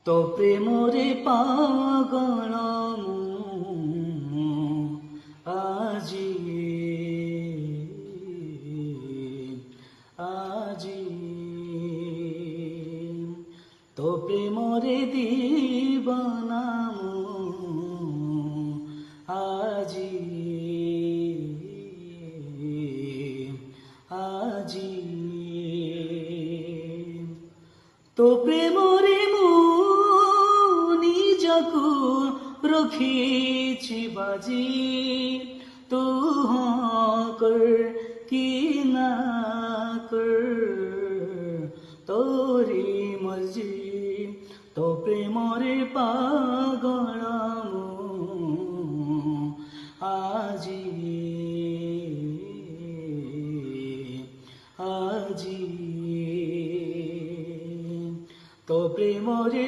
তো প্রেমরে পাগল আজি আজি তো প্রেমরে দিবানা আজি আজি তো প্রেমরে নিজକୁ ରଖିଛି ବାଜି ତୁ ହଁ କର କି ନା କର ତୋରି ମର୍ଜି ତ ପ୍ରେମରେ ପାଗଳ